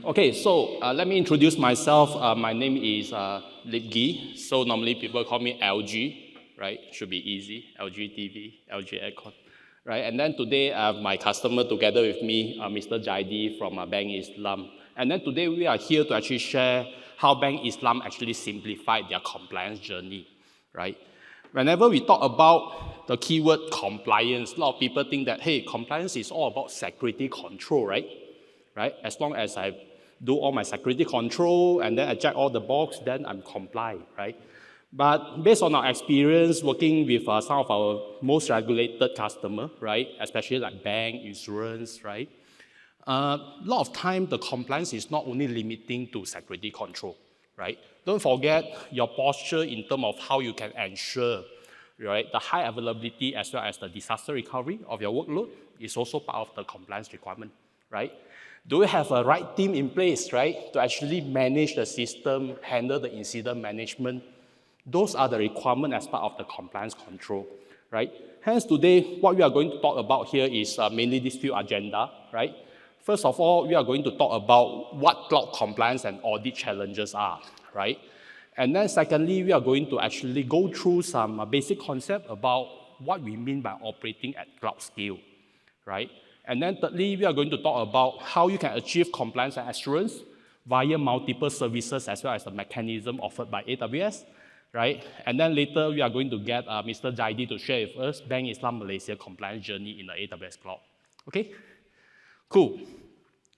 Okay, so let me introduce myself. My name is Lip Gee. So normally people call me LG, right? Should be easy. LG TV, LG Aircon, right? And then today I have my customer together with me, Mr. Jaidi from Bank Islam. And then today we are here to actually share how Bank Islam actually simplified their compliance journey, right? Whenever we talk about the keyword compliance, a lot of people think that, hey, compliance is all about security control, right? As long as I do all my security control and then I check all the box, then I'm compliant, right? But based on our experience working with some of our most regulated customers, right? Especially like bank, insurance, right? A lot of time the compliance is not only limiting to security control, right? Don't forget your posture in terms of how you can ensure, right, the high availability as well as the disaster recovery of your workload is also part of the compliance requirement, right? Do we have a right team in place, right, to actually manage the system, handle the incident management? Those are the requirements as part of the compliance control, right? Hence today, what we are going to talk about here is mainly this few agenda, right? First of all, we are going to talk about what cloud compliance and audit challenges are, right? And then secondly, we are going to actually go through some basic concept about what we mean by operating at cloud scale, right? And then thirdly, we are going to talk about how you can achieve compliance and assurance via multiple services as well as the mechanism offered by AWS, right? And then later, we are going to get Mr. Jaidi to share with us Bank Islam Malaysia compliance journey in the AWS cloud, okay? Cool.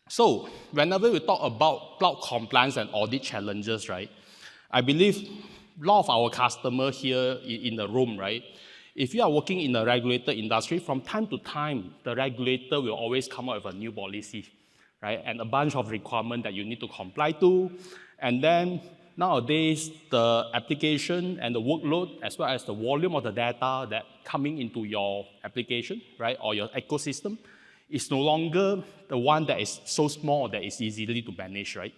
So whenever we talk about cloud compliance and audit challenges, right, I believe a lot of our customers here in the room, right, if you are working in a regulated industry, from time to time, the regulator will always come up with a new policy, right, and a bunch of requirements that you need to comply to. And then nowadays, the application and the workload, as well as the volume of the data that coming into your application, right, or your ecosystem, is no longer the one that is so small that is easily to manage, right?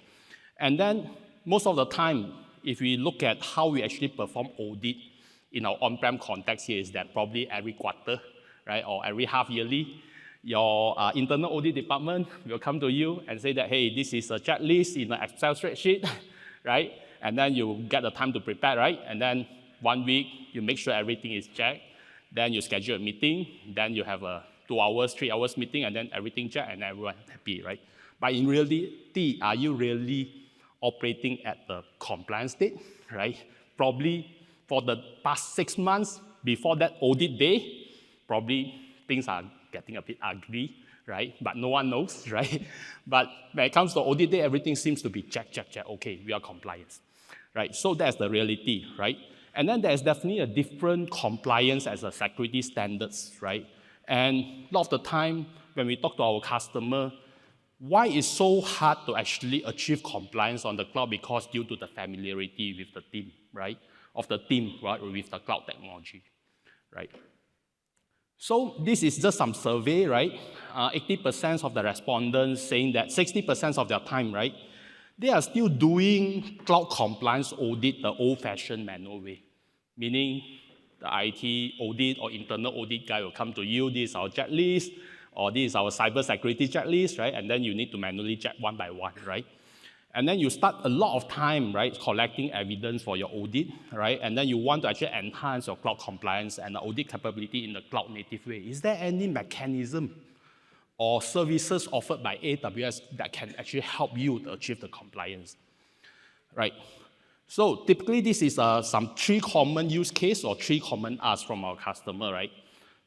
And then most of the time, if we look at how we actually perform audit in our on-prem context here is that probably every quarter, right, or every half yearly, your internal audit department will come to you and say that, hey, this is a checklist in an Excel spreadsheet, right? And then you get the time to prepare, right? And then 1 week, you make sure everything is checked. Then you schedule a meeting. Then you have a 2 hours, 3 hours meeting, and then everything checked and everyone happy, right? But in reality, are you really operating at the compliance state, right? Probably for the past 6 months before that audit day, probably things are getting a bit ugly, right? But no one knows, right? But when it comes to audit day, everything seems to be check. Okay, we are compliant, right? So that's the reality, right? And then there's definitely a different compliance as a security standards, right? And a lot of the time, when we talk to our customer, why it's so hard to actually achieve compliance on the cloud? Because due to the familiarity with the team, right? Of the team, right, with the cloud technology, right? So this is just some survey, right? 80% of the respondents saying that 60% of their time, right, they are still doing cloud compliance audit the old-fashioned manual way, meaning the IT audit or internal audit guy will come to you, this is our checklist, or this is our cybersecurity checklist, right? And then you need to manually check one by one, right? And then you start a lot of time, right, collecting evidence for your audit, right? And then you want to actually enhance your cloud compliance and the audit capability in the cloud native way. Is there any mechanism or services offered by AWS that can actually help you to achieve the compliance, right? So typically, this is some 3 common use case or 3 common asks from our customer, right?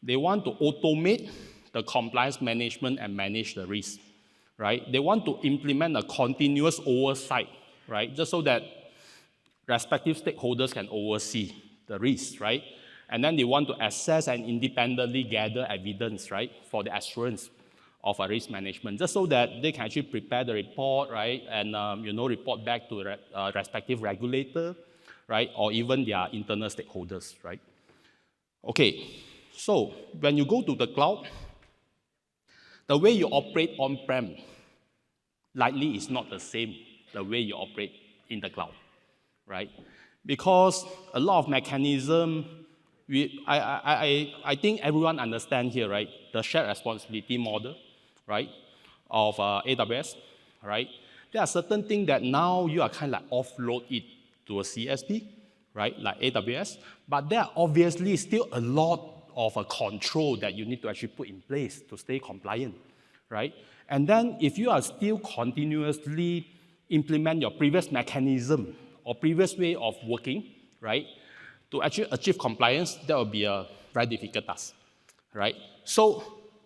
They want to automate the compliance management and manage the risk, right? They want to implement a continuous oversight, right? Just so that respective stakeholders can oversee the risk, right? And then they want to assess and independently gather evidence, right, for the assurance of a risk management, just so that they can actually prepare the report, right, and report back to the respective regulator, right, or even their internal stakeholders, right? Okay, so when you go to the cloud, the way you operate on-prem likely is not the same the way you operate in the cloud, right? Because a lot of mechanism, I think everyone understands here, right? The shared responsibility model, right, of AWS, right? There are certain things that now you are kind of like offload it to a CSP, right, like AWS, but there are obviously still a lot of a control that you need to actually put in place to stay compliant, right? And then if you are still continuously implement your previous mechanism or previous way of working, right, to actually achieve compliance, that will be a very difficult task, right? So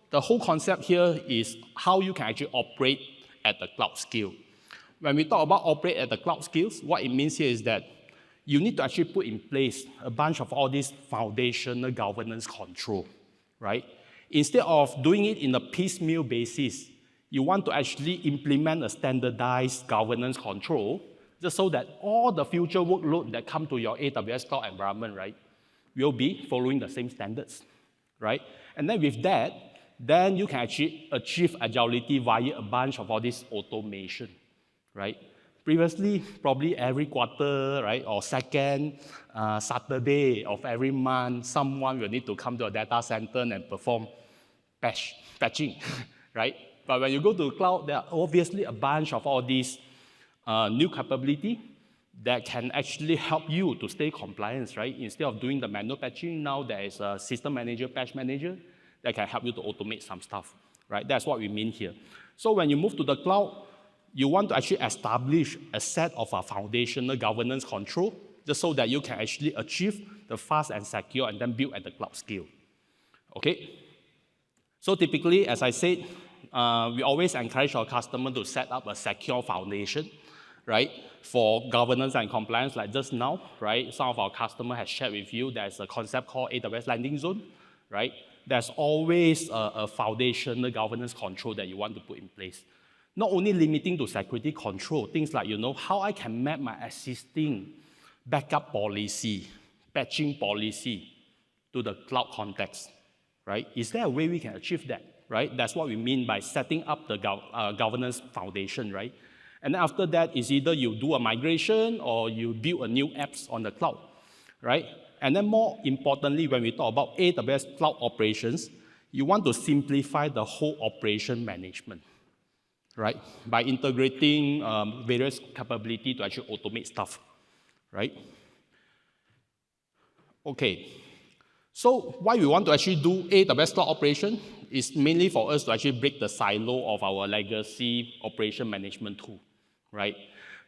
the whole concept here is how you can actually operate at the cloud scale. When we talk about operate at the cloud scales, what it means here is that you need to actually put in place a bunch of all these foundational governance control, right? Instead of doing it in a piecemeal basis, you want to actually implement a standardized governance control just so that all the future workload that come to your AWS cloud environment, right, will be following the same standards, right? And then with that, then you can actually achieve agility via a bunch of all this automation, right? Previously, probably every quarter, right, or second Saturday of every month, someone will need to come to a data center and perform patching, right? But when you go to the cloud, there are obviously a bunch of all these new capability that can actually help you to stay compliant, right? Instead of doing the manual patching, now there is a system manager, patch manager that can help you to automate some stuff, right? That's what we mean here. So when you move to the cloud, you want to actually establish a set of a foundational governance control just so that you can actually achieve the fast and secure and then build at the cloud scale, okay? So typically, as I said, we always encourage our customer to set up a secure foundation, right? For governance and compliance, like just now, right? Some of our customers have shared with you there's a concept called AWS landing zone, right? There's always a foundational governance control that you want to put in place. Not only limiting to security control, things like, how I can map my existing backup policy, patching policy to the cloud context, right? Is there a way we can achieve that, right? That's what we mean by setting up the governance foundation, right? And then after that is either you do a migration or you build a new apps on the cloud, right? And then more importantly, when we talk about AWS cloud operations, you want to simplify the whole operation management, right? By integrating various capability to actually automate stuff, right? Okay, so why we want to actually do AWS cloud operation is mainly for us to actually break the silo of our legacy operation management tool, right?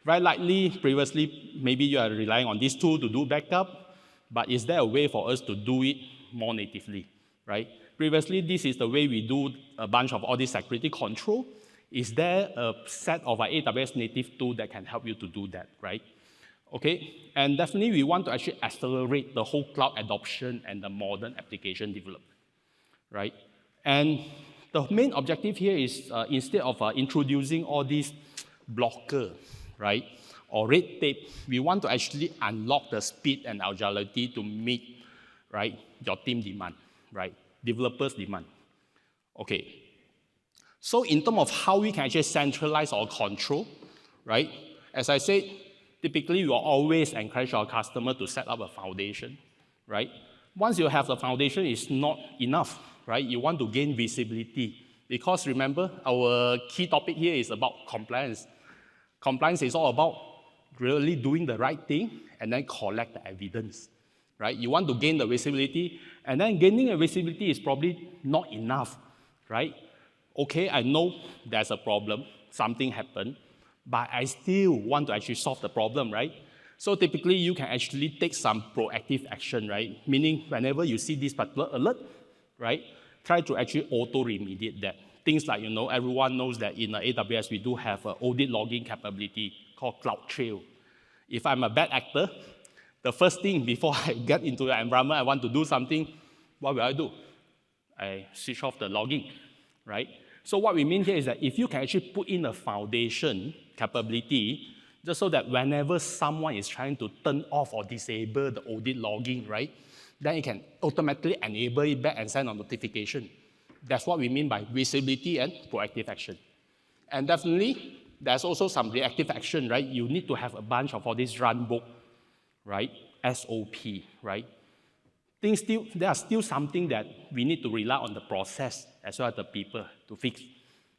Very likely, previously, maybe you are relying on this tool to do backup, but is there a way for us to do it more natively, right? Previously, this is the way we do a bunch of all this security control. Is there a set of our AWS native tool that can help you to do that, right? Okay, and definitely we want to actually accelerate the whole cloud adoption and the modern application development, right? And the main objective here is instead of introducing all these blockers, right, or red tape, we want to actually unlock the speed and agility to meet, right, your team demand, right, developers demand. Okay. So in terms of how we can actually centralize our control, right? As I said, typically we will always encourage our customer to set up a foundation, right? Once you have the foundation, it's not enough, right? You want to gain visibility because remember, our key topic here is about compliance. Compliance is all about really doing the right thing and then collect the evidence, right? You want to gain the visibility, and then gaining the visibility is probably not enough, right? Okay, I know there's a problem, something happened, but I still want to actually solve the problem, right? So typically, you can actually take some proactive action, right? Meaning, whenever you see this particular alert, right, try to actually auto-remediate that. Things like, everyone knows that in AWS, we do have an audit logging capability called CloudTrail. If I'm a bad actor, the first thing before I get into the environment, I want to do something, what will I do? I switch off the logging, right? So what we mean here is that if you can actually put in a foundation capability, just so that whenever someone is trying to turn off or disable the audit logging, right, then it can automatically enable it back and send a notification. That's what we mean by visibility and proactive action. And definitely, there's also some reactive action, right? You need to have a bunch of all these run book, right? SOP, right? There are still something that we need to rely on the process as well as the people to fix,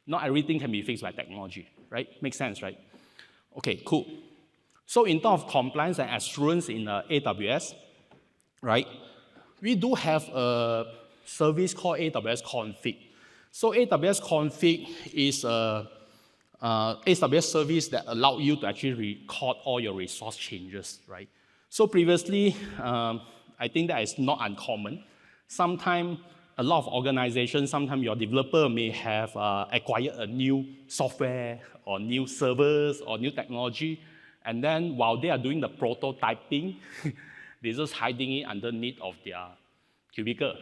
Not everything can be fixed by technology, right? Makes sense, right? Okay, cool. So in terms of compliance and assurance in AWS, right, we do have a service called AWS Config. So AWS Config is a AWS service that allows you to actually record all your resource changes, right? So previously, I think that is not uncommon. Sometimes a lot of organizations, sometimes your developer may have acquired a new software or new servers or new technology, and then while they are doing the prototyping, they're just hiding it underneath of their cubicle,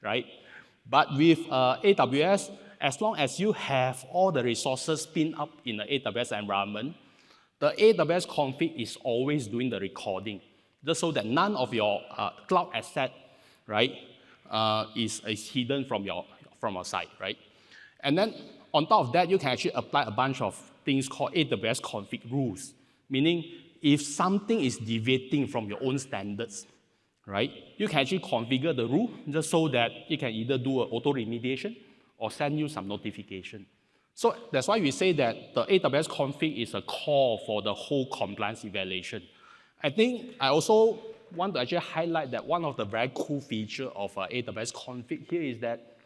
right? But with AWS, as long as you have all the resources pinned up in the AWS environment, the AWS config is always doing the recording, just so that none of your cloud asset, right, is hidden from your side, right? And then on top of that, you can actually apply a bunch of things called AWS config rules, meaning if something is deviating from your own standards, right, you can actually configure the rule just so that it can either do an auto remediation or send you some notification. So that's why we say that the AWS config is a core for the whole compliance evaluation. I think I also want to actually highlight that one of the very cool features of AWS config here is that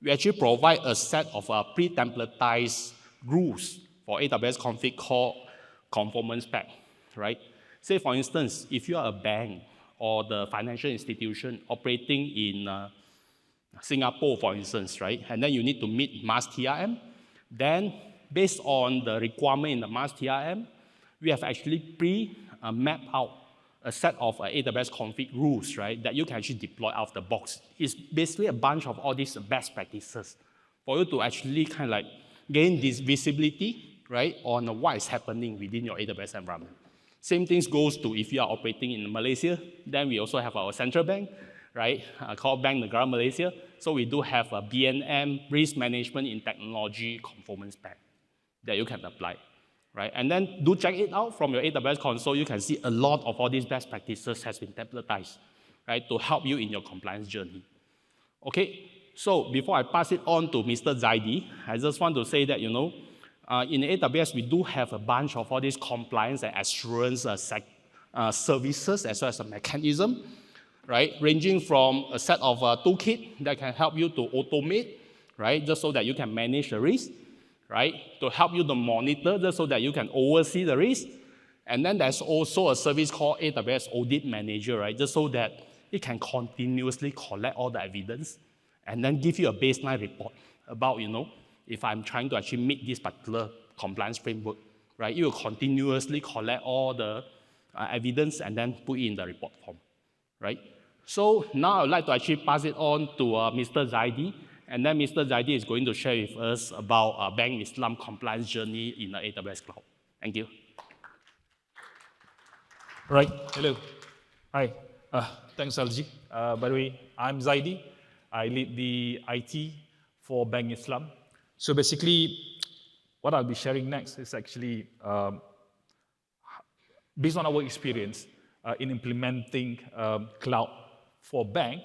we actually provide a set of pre-templatized rules for AWS config called conformance pack, right? Say for instance, if you are a bank or the financial institution operating in Singapore, for instance, right? And then you need to meet MAS TRM. Then, based on the requirement in the MAS TRM, we have actually pre-mapped out a set of AWS config rules, right, that you can actually deploy out of the box. It's basically a bunch of all these best practices for you to actually kind of like gain this visibility, right, on what is happening within your AWS environment. Same thing goes to if you are operating in Malaysia, then we also have our central bank, right, called Bank Negara Malaysia. So we do have a BNM, Risk Management in Technology Conformance Pack that you can apply, right? And then do check it out from your AWS console. You can see a lot of all these best practices has been templatized, right, to help you in your compliance journey. Okay, so before I pass it on to Mr. Zaidi, I just want to say that, you know, in AWS, we do have a bunch of all these compliance and assurance services as well as a mechanism, right? Ranging from a set of toolkit that can help you to automate, right? Just so that you can manage the risk, right? To help you to monitor, just so that you can oversee the risk. And then there's also a service called AWS Audit Manager, right? Just so that it can continuously collect all the evidence and then give you a baseline report about, you know, if I'm trying to actually meet this particular compliance framework, right? You will continuously collect all the evidence and then put it in the report form, right? So now I would like to actually pass it on to Mr. Zaidi, and then Mr. Zaidi is going to share with us about Bank Islam compliance journey in the AWS cloud. Thank you. Right, hello. Hi, thanks LG. By the way, I'm Zaidi. I lead the IT for Bank Islam. So basically, what I'll be sharing next is actually based on our experience in implementing cloud for bank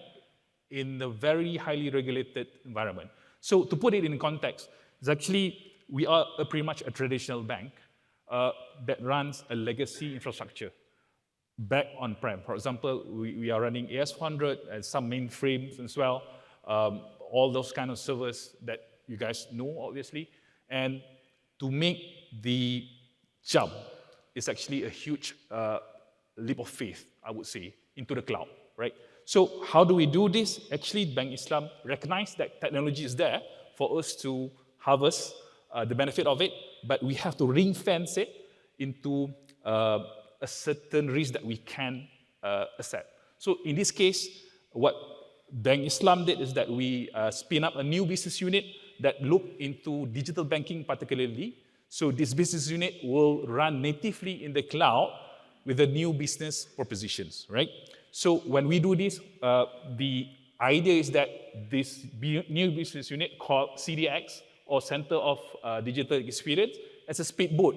in a very highly regulated environment. So to put it in context, it's actually, we are pretty much a traditional bank that runs a legacy infrastructure back on-prem. For example, we are running AS400 and some mainframes as well, all those kind of servers that you guys know, obviously. And to make the jump is actually a huge leap of faith, I would say, into the cloud, right? So how do we do this? Actually, Bank Islam recognized that technology is there for us to harvest the benefit of it, but we have to ring fence it into a certain risk that we can accept. So in this case, what Bank Islam did is that we spin up a new business unit that looked into digital banking particularly. So this business unit will run natively in the cloud with the new business propositions, right? So when we do this, the idea is that this new business unit called CDX, or Center of Digital Experience, as a speedboat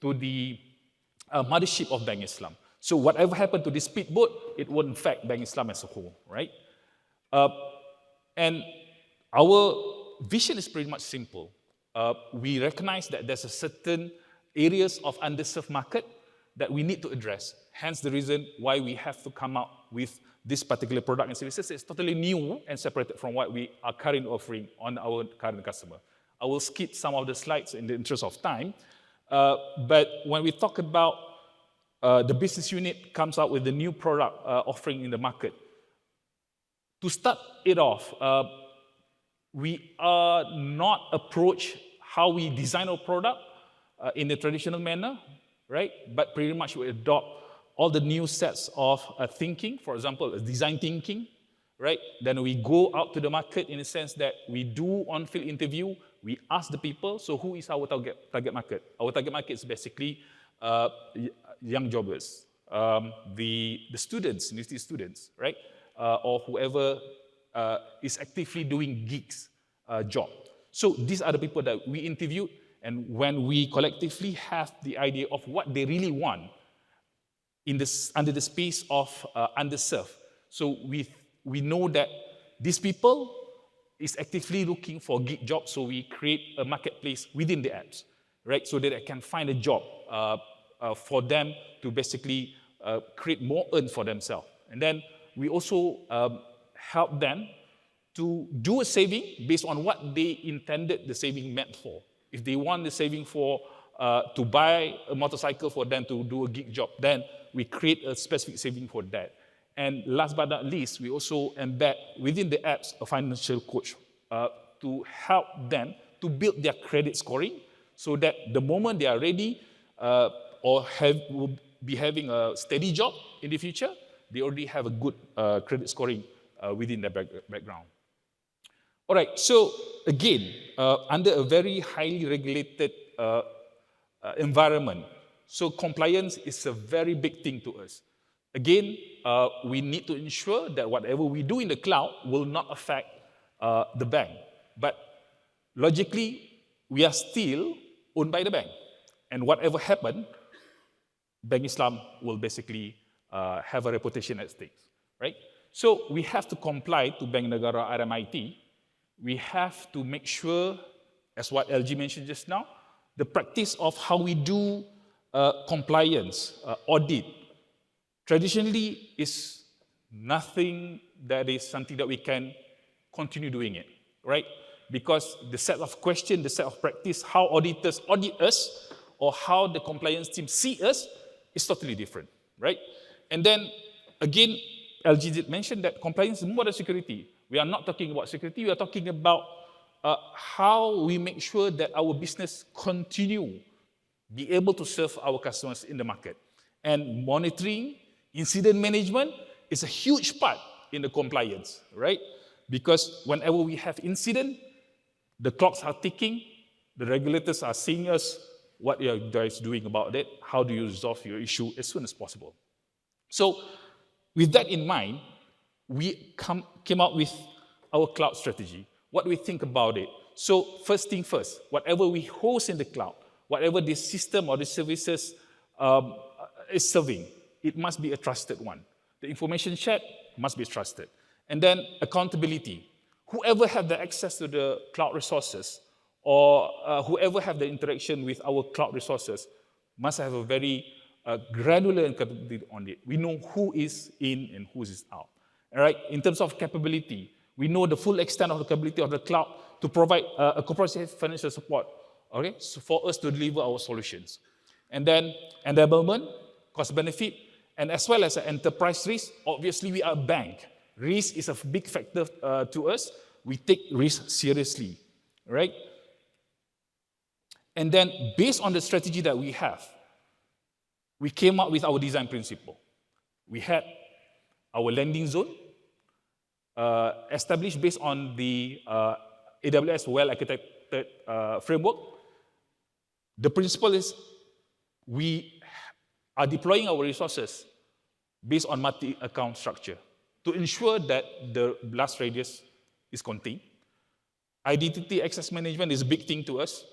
to the mothership of Bank Islam. So whatever happened to this speedboat, it won't affect Bank Islam as a whole, right? And our vision is pretty much simple. we recognize that there's a certain areas of underserved market that we need to address. Hence the reason why we have to come out with this particular product and services. It's totally new and separated from what we are currently offering on our current customer. I will skip some of the slides in the interest of time. But when we talk about the business unit comes out with the new product offering in the market, to start it off, we are not approach how we design our product in the traditional manner, right? But pretty much we adopt all the new sets of thinking, for example, design thinking, right? Then we go out to the market in the sense that we do on-field interview, we ask the people, so who is our target market? Our target market is basically young jobbers, the students, university students, right? Or whoever is actively doing gigs job. So these are the people that we interviewed, and when we collectively have the idea of what they really want in this, under the space of underserved, so we know that these people is actively looking for gig jobs, so we create a marketplace within the apps, right? So that they can find a job for them to basically create more earn for themselves. And then we also help them to do a saving based on what they intended the saving meant for. If they want the saving for to buy a motorcycle for them to do a gig job, then we create a specific saving for that. And last but not least, we also embed within the apps a financial coach to help them to build their credit scoring so that the moment they are ready or will be having a steady job in the future, they already have a good credit scoring within their background. All right, so again, under a very highly regulated environment, so compliance is a very big thing to us. Again, we need to ensure that whatever we do in the cloud will not affect the bank. But logically, we are still owned by the bank. And whatever happens, Bank Islam will basically have a reputation at stake, right? So we have to comply to Bank Negara RMIT. We have to make sure, as what LG mentioned just now, the practice of how we do compliance, audit, traditionally is nothing that is something that we can continue doing it, right? Because the set of questions, the set of practice, how auditors audit us, or how the compliance team see us is totally different, right? And then, again, LG did mention that compliance is more than security. We are not talking about security, we are talking about how we make sure that our business continue be able to serve our customers in the market. And monitoring, incident management is a huge part in the compliance, right? Because whenever we have incident, the clocks are ticking, the regulators are seeing us, what are you guys doing about it? How do you resolve your issue as soon as possible? So with that in mind, we came out with our cloud strategy. What do we think about it? So first thing first, whatever we host in the cloud, whatever the system or the services is serving, it must be a trusted one. The information shared must be trusted. And then accountability. Whoever have the access to the cloud resources or whoever have the interaction with our cloud resources must have a very granular accountability on it. We know who is in and who is out. All right? In terms of capability, we know the full extent of the capability of the cloud to provide a comprehensive financial support, okay, so for us to deliver our solutions. And then enablement, cost benefit, and as well as an enterprise risk. Obviously, we are a bank. Risk is a big factor to us. We take risk seriously, right? And then based on the strategy that we have, we came up with our design principle. We had our landing zone established based on the AWS well-architected framework. The principle is we are deploying our resources based on multi-account structure to ensure that the blast radius is contained. Identity access management is a big thing to us.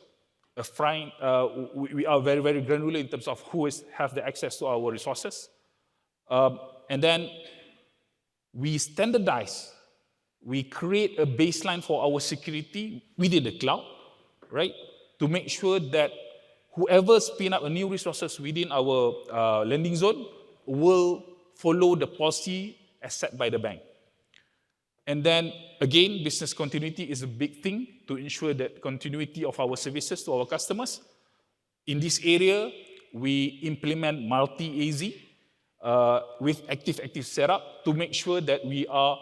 We are very, very granular in terms of who have the access to our resources. And then we standardize, we create a baseline for our security within the cloud, right? to make sure that whoever spin up a new resources within our lending zone will follow the policy as set by the bank. And then again, business continuity is a big thing to ensure that continuity of our services to our customers. In this area, we implement multi-AZ with active setup to make sure that we are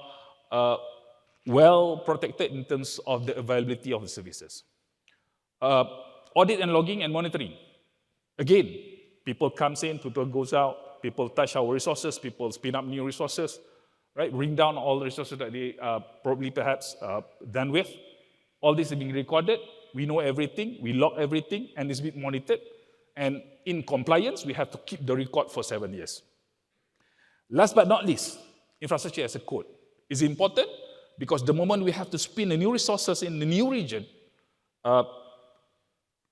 well protected in terms of the availability of the services. Audit and logging and monitoring. Again, people comes in, people goes out, people touch our resources, people spin up new resources, right? Bring down all the resources that they probably perhaps done with. All this is being recorded. We know everything, we log everything, and it's being monitored. And in compliance, we have to keep the record for 7 years. Last but not least, infrastructure as a code is important because the moment we have to spin the new resources in the new region,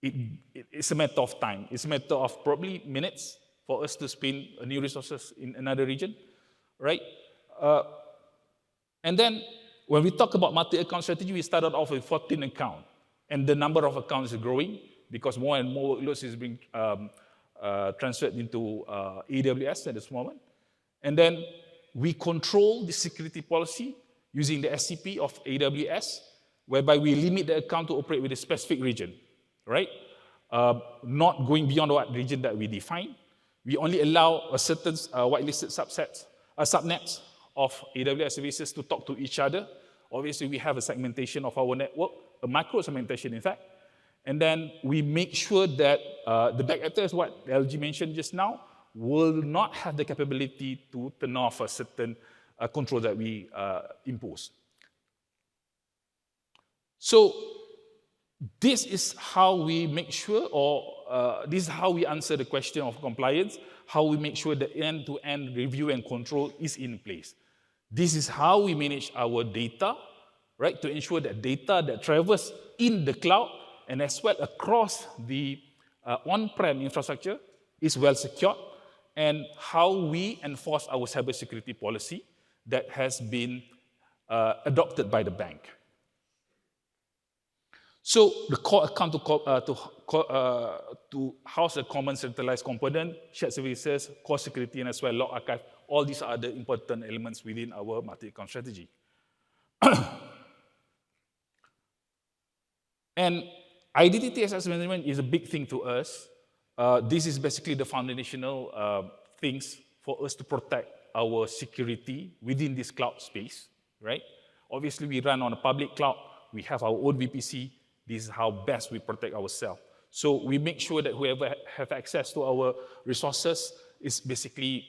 it's a matter of time. It's a matter of probably minutes for us to spin new resources in another region, right? And then when we talk about multi-account strategy, we started off with 14 accounts, and the number of accounts is growing because more and more workloads is being transferred into AWS at this moment. And then we control the security policy using the SCP of AWS, whereby we limit the account to operate with a specific region, right? Not going beyond what region that we define. We only allow a certain whitelisted subnets of AWS services to talk to each other. Obviously, we have a segmentation of our network, a macro segmentation, in fact. And then we make sure that the back actors, what LG mentioned just now, will not have the capability to turn off a certain control that we impose. So this is how we make sure, or this is how we answer the question of compliance, how we make sure the end-to-end review and control is in place. This is how we manage our data, right, to ensure that data that travels in the cloud and as well across the on-prem infrastructure is well secured, and how we enforce our cybersecurity policy that has been adopted by the bank. So the core account to house a common centralized component, shared services, core security, and as well log archive, all these are the important elements within our multi-account strategy. And identity access management is a big thing to us. This is basically the foundational things for us to protect our security within this cloud space, right? Obviously, we run on a public cloud. We have our own VPC. This is how best we protect ourselves. So we make sure that whoever have access to our resources is basically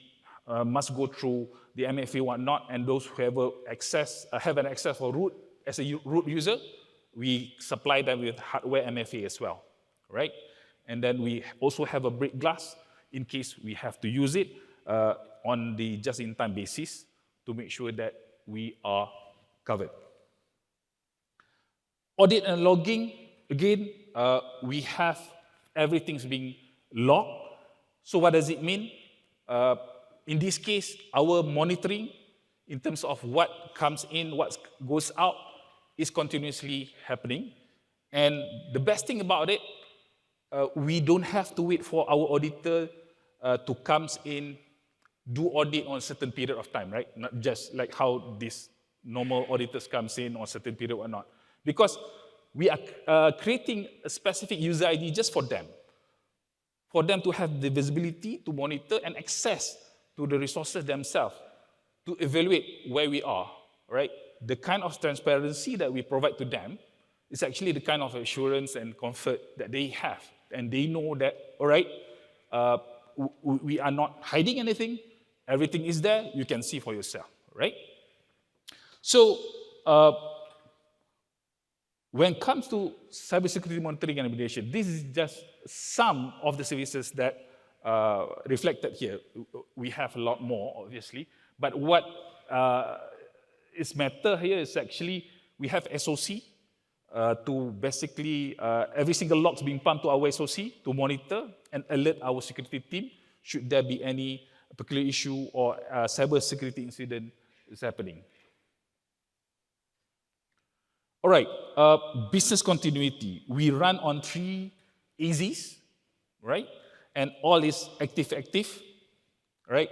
must go through the MFA whatnot, and those who have an access for root as a root user, we supply them with hardware MFA as well, right? And then we also have a break glass in case we have to use it on the just-in-time basis to make sure that we are covered. Audit and logging, again, we have everything's being logged. So what does it mean? In this case, our monitoring in terms of what comes in, what goes out, is continuously happening. And the best thing about it, we don't have to wait for our auditor to come in, do audit on a certain period of time, right? Not just like how these normal auditors comes in on a certain period or not. Because we are creating a specific user ID just for them to have the visibility to monitor and access to the resources themselves, to evaluate where we are, right? The kind of transparency that we provide to them is actually the kind of assurance and comfort that they have. And they know that, all right, we are not hiding anything, everything is there, you can see for yourself, right? So, when it comes to cybersecurity monitoring and remediation, this is just some of the services that reflected here. We have a lot more, obviously, but what is matter here is actually we have SOC to basically every single log being pumped to our SOC to monitor and alert our security team should there be any particular issue or cybersecurity incident is happening. All right, business continuity. We run on 3 AZs, right? And all is active, right?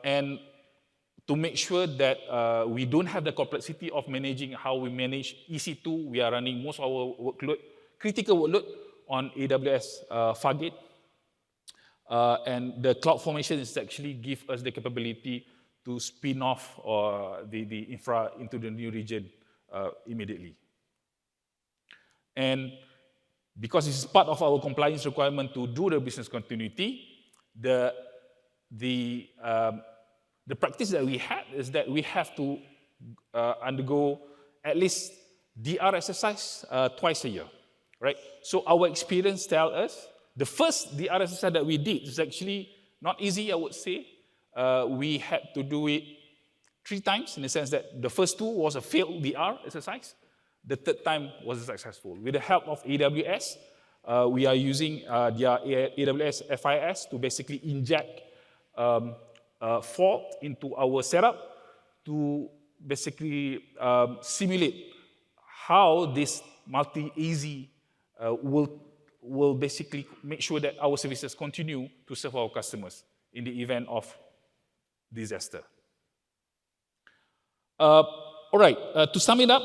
And to make sure that we don't have the complexity of managing how we manage EC2, we are running most of our workload, critical workload on AWS Fargate. And the cloud formation is actually give us the capability to spin off the infra into the new region immediately. And because this is part of our compliance requirement to do the business continuity, the practice that we had is that we have to undergo at least DR exercise twice a year, right? So our experience tells us the first DR exercise that we did is actually not easy, I would say. We had to do it 3 times in the sense that the first 2 was a failed DR exercise. The third time was successful. With the help of AWS, we are using their AWS FIS to basically inject fault into our setup to basically simulate how this multi-AZ will basically make sure that our services continue to serve our customers in the event of disaster. All right, to sum it up,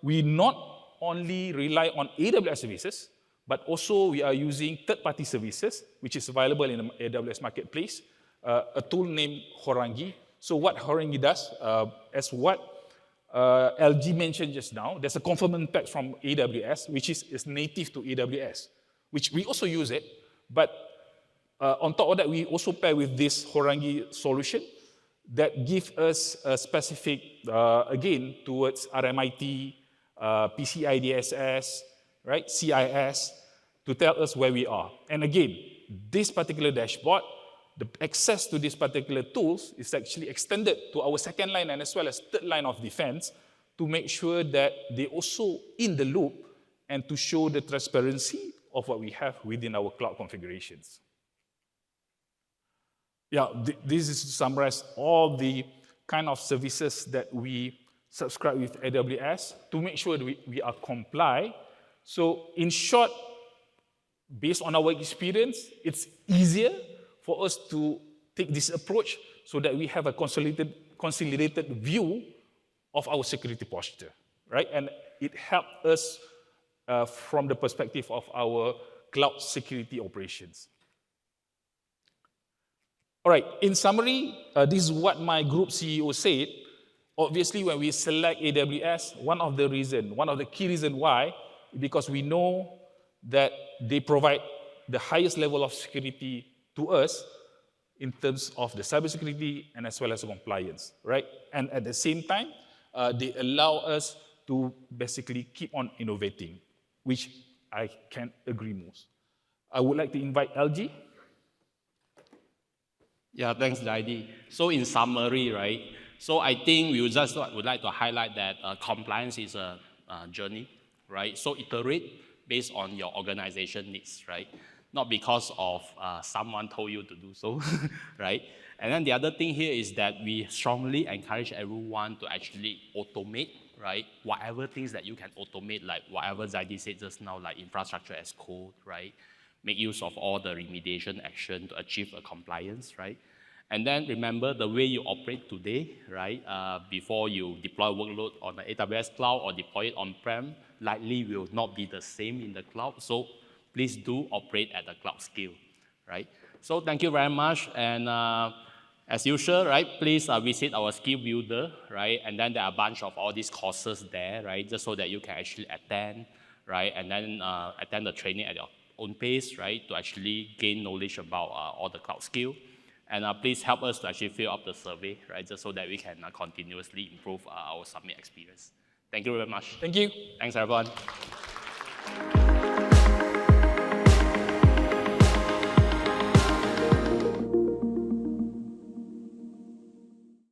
we not only rely on AWS services, but also we are using third-party services, which is available in the AWS Marketplace, a tool named Horangi. So what Horangi does, as what LG mentioned just now, there's a conformant pack from AWS, which is native to AWS, which we also use it, but on top of that, we also pair with this Horangi solution that gives us a specific, again, towards RMIT, PCI DSS, right, CIS, to tell us where we are. And again, this particular dashboard, the access to these particular tools is actually extended to our second line and as well as third line of defense to make sure that they also in the loop and to show the transparency of what we have within our cloud configurations. Yeah, this is to summarize all the kind of services that we subscribe with AWS to make sure that we are comply. So in short, based on our experience, it's easier for us to take this approach so that we have a consolidated view of our security posture, right? And it helped us from the perspective of our cloud security operations. All right, in summary, this is what my group CEO said. Obviously, when we select AWS, one of the key reasons why, because we know that they provide the highest level of security to us in terms of the cybersecurity and as well as compliance, right? And at the same time, they allow us to basically keep on innovating, which I can agree most. I would like to invite LG. Yeah, thanks, Daidi. So in summary, right, so I think we would like to highlight that compliance is a journey, right? So iterate based on your organization needs, right? Not because of someone told you to do so, right? And then the other thing here is that we strongly encourage everyone to actually automate, right? Whatever things that you can automate, like whatever Zaidi said just now, like infrastructure as code, right? Make use of all the remediation action to achieve a compliance, right? And then remember the way you operate today, right? Before you deploy workload on the AWS cloud or deploy it on-prem, likely will not be the same in the cloud. So please do operate at the cloud scale, right? So thank you very much. And as usual, right, please visit our skill builder, right? And then there are a bunch of all these courses there, right? Just so that you can actually attend, right? And then attend the training at your own pace, right? To actually gain knowledge about all the cloud skill. And please help us to actually fill up the survey, right? Just so that we can continuously improve our Summit experience. Thank you very much. Thank you. Thanks, everyone.